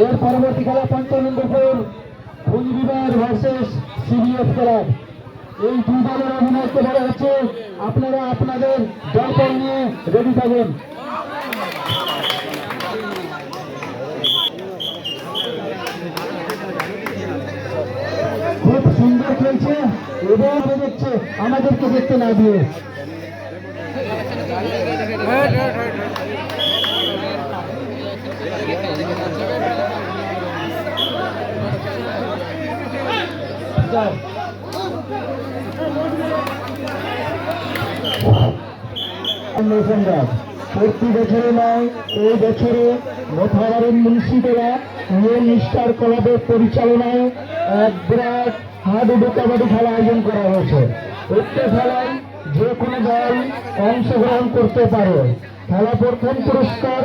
এর পরবর্তী খেলা ৫ number floor Coochbehar versus CBF club. এই দুই দলের অধিনায়কত্ব করা হচ্ছে। আপনারা আপনাদের দলপল নিয়ে রেডি থাকুন। খুব সুন্দর খেলছে এবং দেখছে আমাদেরকে দেখতে না দিয়ে। প্রতি বছরে নয়, এই বছরে মোথাবাড়ির মুন্সিপালা নিষ্ঠার ক্লাবের পরিচালনায় এক বিরাট হাডুডু কাবাডি খেলা আয়োজন করা হয়েছে। উক্ত খেলায় যে কোনো দল অংশগ্রহণ করতে পারে। খেলা প্রথম পুরস্কার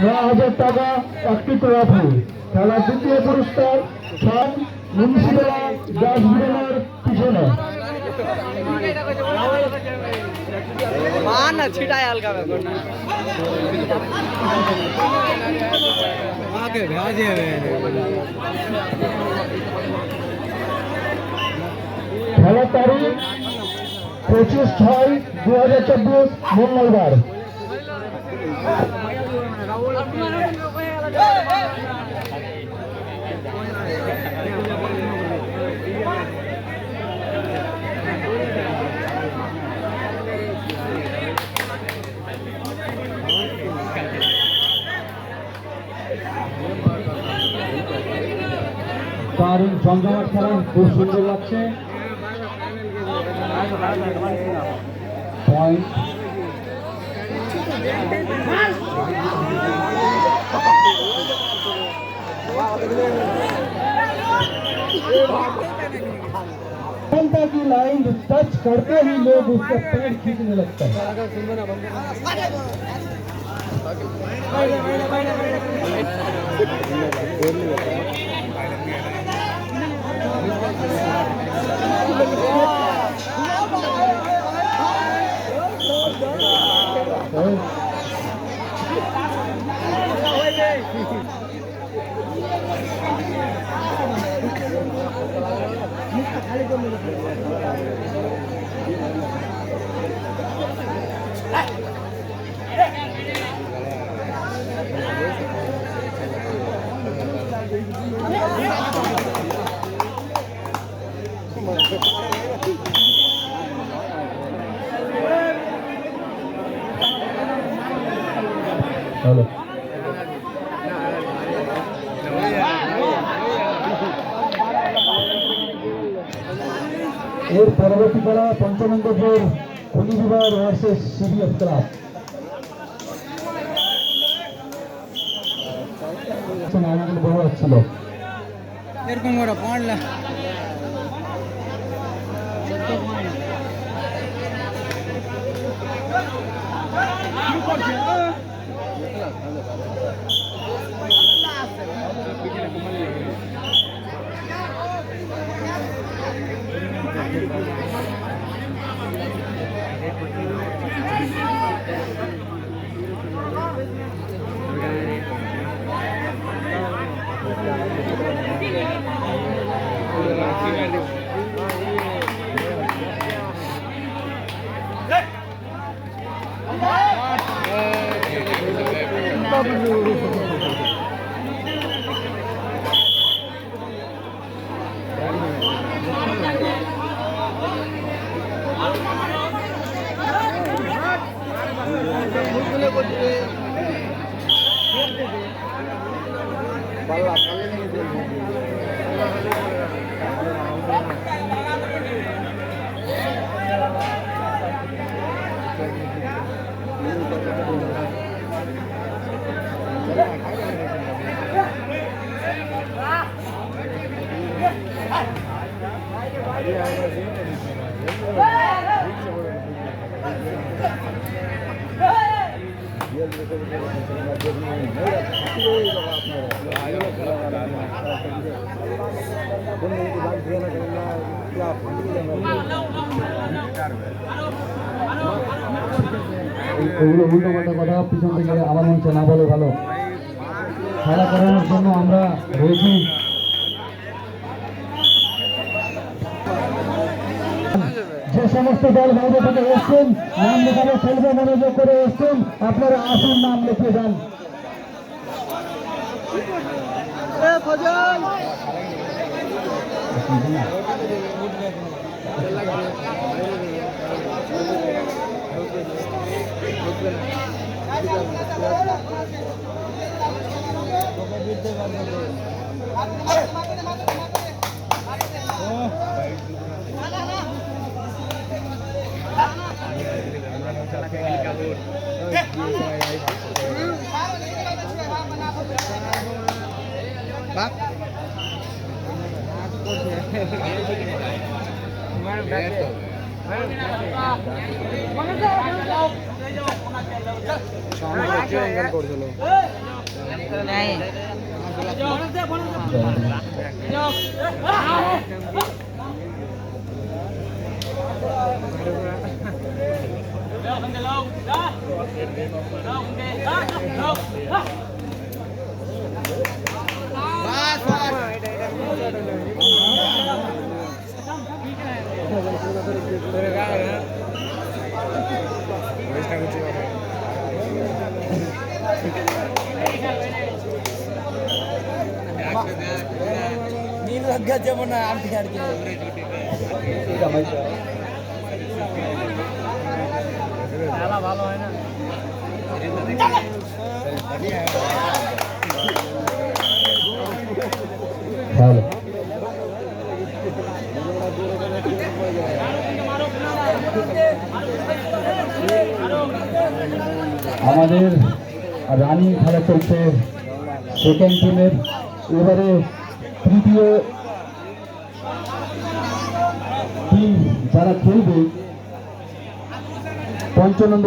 ৯,০০০ টাকা, একটি ট্রফি। খেলার দ্বিতীয় পুরস্কার সব মুন্সিপালা ডাস্টবিনের পিছনে। খেলার তারিখ ২৫/৬/২০২৪ মঙ্গলবার। দারুণ জমজমাট খেলা, খুব সুন্দর লাগছে। পয়েন্ট की लाइन टच करते ही लोग उसका पैर खींचने लगता है। Hello. এর পরবর্তী খেলা ৫ number floor Coochbehar versus CBF club. বড় হচ্ছিল এরকম করে পড়লা উল্টো পাল্টা কথা পিছন থেকে আমার মঞ্চে না বলে ভালো। খেলা করানোর জন্য আমরা রয়েছি। যে সমস্ত দল বাইরে থেকে এসছেন নাম লেখানো খেলবে মনোযোগ করে এসছেন, আপনারা আসুন, নাম লিখে যান। নীল লজ্জা যেমন আর কি ভালো হয় না। আমাদের রানিং খেলা চলছে সেকেন্ড টিমের। এবারে তৃতীয় টিম যারা খেলবে ৫৫